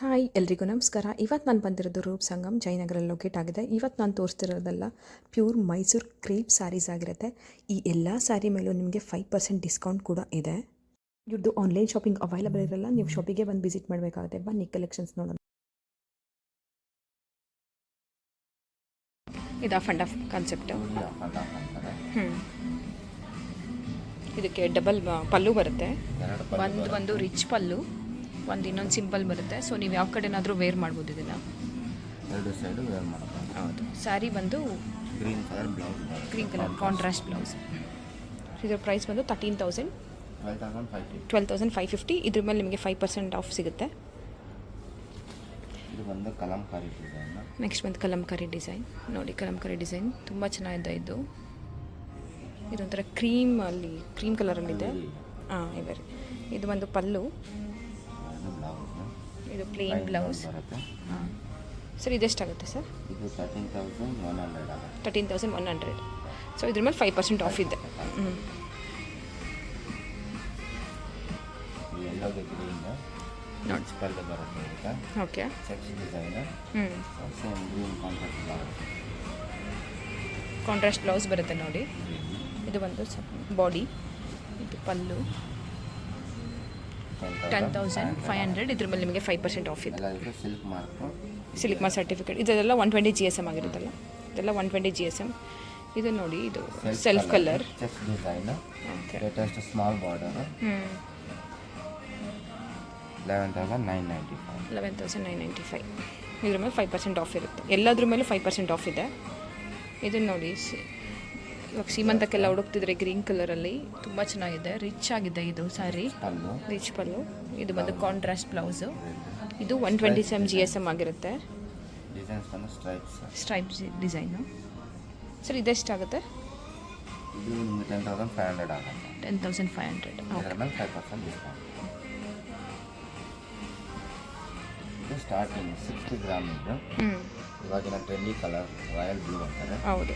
Hi ಎಲ್ರಿಗೂ ನಮಸ್ಕಾರ. ಇವತ್ತು ನಾನು ಬಂದಿರೋದು ರೂಪ್ ಸಂಗಮ್ ಜಯನಗರಲ್ಲಿ ಲೊಕೇಟ್ ಆಗಿದೆ. ಇವತ್ತು ನಾನು ತೋರಿಸ್ತಿರೋದೆಲ್ಲ ಪ್ಯೂರ್ ಮೈಸೂರು ಕ್ರೇಪ್ ಸ್ಯಾರೀಸ್ ಆಗಿರುತ್ತೆ. ಈ ಎಲ್ಲ ಸ್ಯಾರಿ ಮೇಲೂ ನಿಮಗೆ 5% ಡಿಸ್ಕೌಂಟ್ ಕೂಡ ಇದೆ. ಇವ್ರದ್ದು ಆನ್ಲೈನ್ ಶಾಪಿಂಗ್ ಅವೈಲಬಲ್ ಇರಲ್ಲ, ನೀವು ಶಾಪಿಗೆ ಬಂದು ವಿಸಿಟ್ ಮಾಡಬೇಕಾಗುತ್ತೆ. ಬನ್ನಿ ಕಲೆಕ್ಷನ್ಸ್ ನೋಡೋಣ. ಇದು ಆಫ್ ಆ್ಯಂಡ್ ಆಫ್ ಕಾನ್ಸೆಪ್ಟು. ಇದಕ್ಕೆ ಡಬಲ್ ಪಲ್ಲು ಬರುತ್ತೆ. ಒಂದು ರಿಚ್ ಪಲ್ಲು, ಒಂದು ಇನ್ನೊಂದು ಸಿಂಪಲ್ ಬರುತ್ತೆ. ಸೊ ನೀವು ಯಾವ ಕಡೆನಾದರೂ ವೇರ್ ಮಾಡ್ಬೋದು ಇದನ್ನು. ಎರಡು ಸೈಡು ವೇರ್ ಮಾಡ್ಬೋದು. ಹೌದು. ಸ್ಯಾರಿ ಬಂದು ಗ್ರೀನ್ ಕಲರ್ ಕಾಂಟ್ರಾಸ್ಟ್ ಬ್ಲೌಸ್. ಇದರ ಪ್ರೈಸ್ ಬಂದು 12,550. ಇದ್ರ ಮೇಲೆ ನಿಮಗೆ 5% ಆಫ್ ಸಿಗುತ್ತೆ. ಇದು ಬಂದು ಕಲಂಕಾರಿ ಡಿಸೈನ್. ನೆಕ್ಸ್ಟ್ ಬಂದು ಕಲಂಕಾರಿ ಡಿಸೈನ್. ನೋಡಿ ಕಲಂಕಾರಿ ಡಿಸೈನ್ ತುಂಬ ಚೆನ್ನಾಗಿದೆ. ಇದೊಂಥರ ಕ್ರೀಮಲ್ಲಿ ಕ್ರೀಮ್ ಕಲರಲ್ಲಿದೆ. ಇದೆ. ಇದು ಒಂದು ಪಲ್ಲು, ಇದು ಪ್ಲೇನ್ ಬ್ಲೌಸ್. ಸರ್ ಇದೆಷ್ಟಾಗುತ್ತೆ ಸರ್? ಇದು 13,100 13,100. ಸೊ ಇದ್ರ ಮೇಲೆ 5% ಆಫ್ ಇದೆ. ನೋಡಿ ಪಲ್ಲು ಬರುತ್ತೆ. Okay. Cheques design. Same green contrast blouse ಬರುತ್ತೆ ನೋಡಿ. ಇದು ಒಂದು ಬಾಡಿ, ಇದು ಪಲ್ಲು 10,500. ಇದ್ರ ಮೇಲೆ ನಿಮಗೆ 5% ಆಫ್ ಇದೆ. Silk mark certificate. ಇದೆಲ್ಲ 120 GSM ಆಗಿರುತ್ತಲ್ಲ, ಇದೆಲ್ಲ 120 GSM. ಇದು ನೋಡಿ, ಇದು self colour check design. Latest small border. 11,995. ಇದ್ರ ಮೇಲೆ 5% ಆಫ್ ಇರುತ್ತೆ. ಎಲ್ಲದ್ರ ಮೇಲೂ 5% ಆಫ್ ಇದೆ. ಇದನ್ನು ನೋಡಿ, ಇವಾಗ ಸೀಮಂತಕ್ಕೆಲ್ಲ ಹುಡುಕ್ತಿದ್ರೆ ಗ್ರೀನ್ ಕಲರಲ್ಲಿ ತುಂಬ ಚೆನ್ನಾಗಿದೆ, ರಿಚ್ ಆಗಿದೆ. ಇದು ಸ್ಯಾರಿ ರಿಚ್ ಪಲ್ಲು. ಇದು ಬಂದು ಕಾಂಟ್ರಾಸ್ಟ್ ಬ್ಲೌಸು. ಇದು 127 GSM ಆಗಿರುತ್ತೆ. Stripes design. ಸರ್ ಇದೆಷ್ಟಾಗುತ್ತೆ? ಇದು 10,500 ಆಗುತ್ತೆ. 10,500. ಇದರ ಮೇಲೆ 5% ಡಿಸ್ಕೌಂಟ್. ಇದು ಸ್ಟಾರ್ಟಿಂಗ್ 60 ಗ್ರಾಮ್. ಇದು ಇವಾಗಿನ ಟ್ರೆಂಡಿ ಕಲರ್ ರಾಯಲ್ ಬ್ಲೂ ಅಂತಾರೆ. ಹೌದು.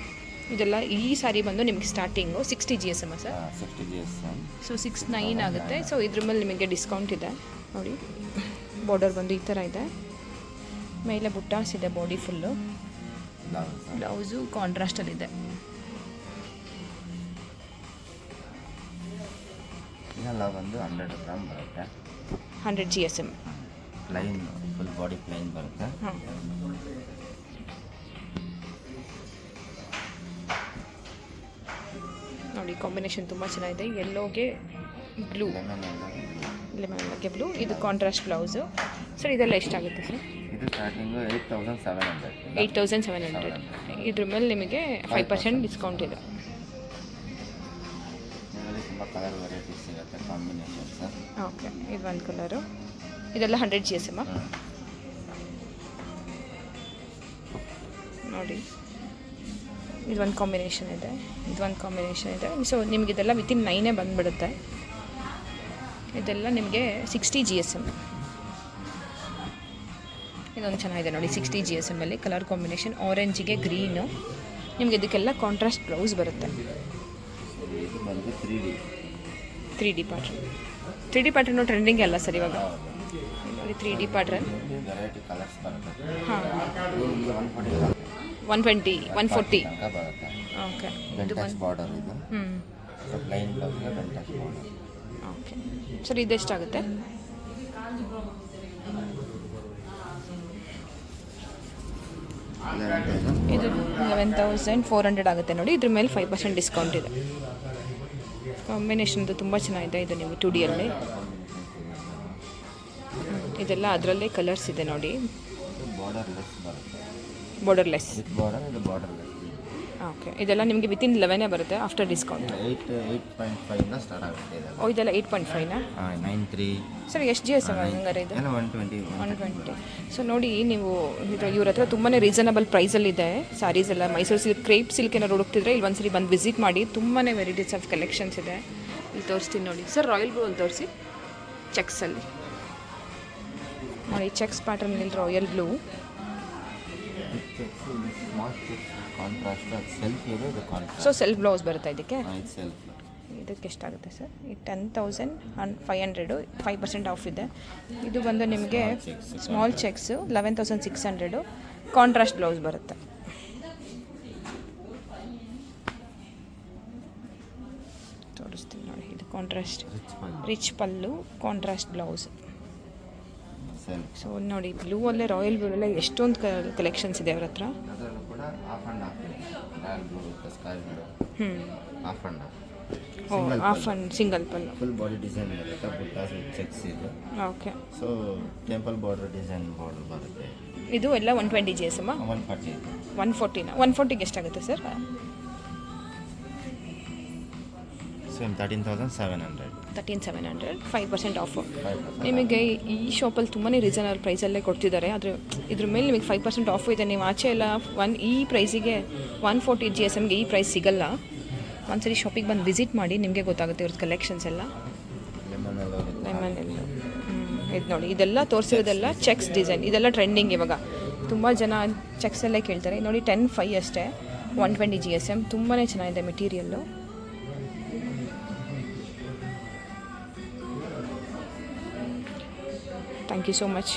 ಇದೆಲ್ಲ ಈ ಸಾರಿ ಬಂದು ನಿಮಗೆ starting 60 GSM sir. 60 GSM. So 69 ಆಗುತ್ತೆ. ಸೊ ಇದ್ರ ಮೇಲೆ ನಿಮಗೆ ಡಿಸ್ಕೌಂಟ್ ಇದೆ ನೋಡಿ. ಬಾರ್ಡರ್ ಬಂದು ಈ ಥರ ಇದೆ, ಮೇಲೆ ಬುಟ್ಟಾಸ್ ಇದೆ, ಬಾಡಿ ಫುಲ್ಲು. ಬ್ಲೌಸು ಕಾಂಟ್ರಾಸ್ಟಲ್ಲಿದೆ. ಇದೆಲ್ಲ ಬಂದು 100 ಗ್ರಾಮ್ ಬರುತ್ತೆ. 100 GSM. Plain full body plain ಬರುತ್ತೆ. ನೋಡಿ ಕಾಂಬಿನೇಷನ್ ತುಂಬ ಚೆನ್ನಾಗಿದೆ. ಯೆಲ್ಲೋಗೆ ಬ್ಲೂ, ಲೆಮನ್ಗೆ ಬ್ಲೂ. ಇದು ಕಾಂಟ್ರಾಸ್ಟ್ ಬ್ಲೌಸು. ಸರ್ ಇದೆಲ್ಲ ಎಷ್ಟಾಗುತ್ತೆ ಸರ್? ಇದು ಸ್ಟಾರ್ಟಿಂಗು 8,700. 8,700. ಇದ್ರ ಮೇಲೆ ನಿಮಗೆ 5% ಡಿಸ್ಕೌಂಟ್ ಇದೆ. ಇದರಲ್ಲಿ ತುಂಬ ಕಲರ್ ವೆರೈಟೀಸ್ ಸಿಗುತ್ತೆ, ಕಾಂಬಿನೇಷನ್ಸ್. ಓಕೆ. ಇದು ಒಂದು ಕಲರು. ಇದೆಲ್ಲ 100 GSM. ನೋಡಿ ಇದೊಂದು ಕಾಂಬಿನೇಷನ್ ಇದೆ, ಇದೊಂದು ಕಾಂಬಿನೇಷನ್ ಇದೆ. ಸೊ ನಿಮಗೆ ಇದೆಲ್ಲ ವಿತಿನ್ 9 ಬಂದುಬಿಡುತ್ತೆ. ಇದೆಲ್ಲ ನಿಮಗೆ 60 GSM. ಇದೊಂದು ಚೆನ್ನಾಗಿದೆ ನೋಡಿ, 60 GSM ಅಲ್ಲಿ ಕಲರ್ ಕಾಂಬಿನೇಷನ್ ಆರೆಂಜಿಗೆ ಗ್ರೀನು. ನಿಮಗೆ ಇದಕ್ಕೆಲ್ಲ ಕಾಂಟ್ರಾಸ್ಟ್ ಬ್ಲೌಸ್ ಬರುತ್ತೆ. ಇದು ಬಂದು 3D pattern. 3D pattern trending ಅಲ್ಲ ಸರ್ ಇವಾಗ. ನೋಡಿ 3D ಪ್ಯಾಟ್ರನ್. ವೆರೈಟಿ ಕಲರ್ಸ್ ಬರುತ್ತೆ. ಹಾಂ. 120 140 ಬರುತ್ತೆ. ಓಕೆ. ಇದು ಒಂದು ಬಾರ್ಡರ್. ಇದು ಪ್ಲೈನ್ ಬ್ಲೌಸ್ಗೆ ಬೆಂಟೆಕ್ಸ್ ಬಾರ್ಡರ್. ಓಕೆ. ಸರ್ ಇದೆಷ್ಟಾಗುತ್ತೆ? ಇದು 11,400 ಆಗುತ್ತೆ ನೋಡಿ. ಇದ್ರ ಮೇಲೆ 5% ಡಿಸ್ಕೌಂಟ್ ಇದೆ. ಕಾಂಬಿನೇಷನ್ದು ತುಂಬ ಚೆನ್ನಾಗಿದೆ. ಇದು ನೀವು 2Dಯಲ್ಲಿ. ಇದೆಲ್ಲ ಅದರಲ್ಲೇ ಕಲರ್ಸ್ ಇದೆ ನೋಡಿ. ಬಾರ್ಡರ್ಲೆಸ್ ಬರುತ್ತೆ. ಬಾರ್ಡರ್ಲೆಸ್. ಓಕೆ. ಇದೆಲ್ಲ ನಿಮಗೆ ವಿತಿನ್ 11 ಬರುತ್ತೆ ಆಫ್ಟರ್ ಡಿಸ್ಕೌಂಟ್. 8.5 ಸ್ಟಾರ್ಟ್ ಆಗುತ್ತೆ. ಓ ಇದೆಲ್ಲ 8.5ನಾ? 93. ಸರ್ ಎಷ್ಟು GSM ಹಂಗಾರೆ ಇದು? 120. ಸೊ ನೋಡಿ, ನೀವು ಇವ್ರ ಹತ್ರ ತುಂಬಾ ರೀಸನಬಲ್ ಪ್ರೈಸಲ್ಲಿದೆ ಸ್ಯಾರೀಸ್ ಎಲ್ಲ. ಮೈಸೂರು ಸಿಲ್ಕ್, ಕ್ರೇಪ್ ಸಿಲ್ಕ್ ಏನಾದ್ರು ಹುಡುಕ್ತಿದ್ರೆ ಇಲ್ಲಿ ಒಂದ್ಸರಿ ಬಂದು ವಿಸಿಟ್ ಮಾಡಿ. ತುಂಬಾ ವೆರೈಟೀಸ್ ಆಫ್ ಕಲೆಕ್ಷನ್ಸ್ ಇದೆ. ಇಲ್ಲಿ ತೋರಿಸ್ತೀನಿ ನೋಡಿ ಸರ್. ರಾಯಲ್ ಬ್ಲೂ ಅಲ್ಲಿ ತೋರಿಸಿ. ಚೆಕ್ಸಲ್ಲಿ ನೋಡಿ, ಚೆಕ್ಸ್ ಪ್ಯಾಟರ್ನಲ್ಲಿ royal blue. So self blouse ಬರುತ್ತೆ ಇದಕ್ಕೆ. ಇದಕ್ಕೆ ಎಷ್ಟಾಗುತ್ತೆ ಸರ್? ಈ 10,500 5% ಆಫ್ ಇದೆ. ಇದು ಬಂದು ನಿಮಗೆ ಸ್ಮಾಲ್ ಚೆಕ್ಸು 11,600 ಕಾಂಟ್ರಾಸ್ಟ್ ಬ್ಲೌಸ್ ಬರುತ್ತೆ. ತೋರಿಸ್ತೀನಿ ನೋಡಿ, ಇದು ಕಾಂಟ್ರಾಸ್ಟ್ ರಿಚ್ ಪಲ್ಲು, ಕಾಂಟ್ರಾಸ್ಟ್ ಬ್ಲೌಸ್. ಸೊ ನೋಡಿ, ಬ್ಲೂ ಅಲ್ಲೇ ರಾಯಲ್ ಬ್ಲೂ ಅಲ್ಲೇ ಎಷ್ಟೊಂದು ಕಲೆಕ್ಷನ್ಸ್ ಇದೆ ಅವ್ರ ಹತ್ರ. ಅದರಲ್ಲೂ ಕೂಡ ಆಫ್ ಆ್ಯಂಡ್ ಆಫ್ ಇದೆ. ರಾಯಲ್ ಬ್ಲೂ ಮತ್ತು sky blue of and of. Of and single pallu. Full body design ಬರುತ್ತೆ, ಬುಟ್ಟಾಸ್ ಚೆಕ್ಸ್ ಇದು. Okay. So temple border design border ಬರುತ್ತೆ. ಇದು ಎಲ್ಲ 120 GSM. 140. 140ನ 140ಗೆ ಎಷ್ಟಾಗುತ್ತೆ ಸರ್? ಸೇಮ್ 13,700. 13,700 5% ಆಫು. ನಿಮಗೆ ಈ ಶಾಪಲ್ಲಿ ತುಂಬಾ ರೀಸನಬಲ್ ಪ್ರೈಸಲ್ಲೇ ಕೊಡ್ತಿದ್ದಾರೆ. ಆದರೆ ಇದ್ರ ಮೇಲೆ ನಿಮಗೆ 5% ಆಫು ಇದೆ. ನೀವು ಆಚೆ ಎಲ್ಲ ಈ ಪ್ರೈಸಿಗೆ 140 GSMಗೆ ಈ ಪ್ರೈಸ್ ಸಿಗಲ್ಲ. ಒಂದ್ಸರಿ ಶಾಪಿಗೆ ಬಂದು ವಿಸಿಟ್ ಮಾಡಿ, ನಿಮಗೆ ಗೊತ್ತಾಗುತ್ತೆ ಇವ್ರದ್ದು ಕಲೆಕ್ಷನ್ಸ್ ಎಲ್ಲ. ಲೆಮನ್ ಎಲ್ಲ ಇದು ನೋಡಿ, ಇದೆಲ್ಲ ತೋರಿಸಿರೋದೆಲ್ಲ ಚೆಕ್ಸ್ ಡಿಸೈನ್. ಇದೆಲ್ಲ ಟ್ರೆಂಡಿಂಗ್ ಇವಾಗ. ತುಂಬ ಜನ ಚೆಕ್ಸಲ್ಲೇ ಕೇಳ್ತಾರೆ. ನೋಡಿ 10,500 ಅಷ್ಟೇ, 120 GSM. ತುಂಬಾ ಚೆನ್ನಾಗಿದೆ material. Thank you so much.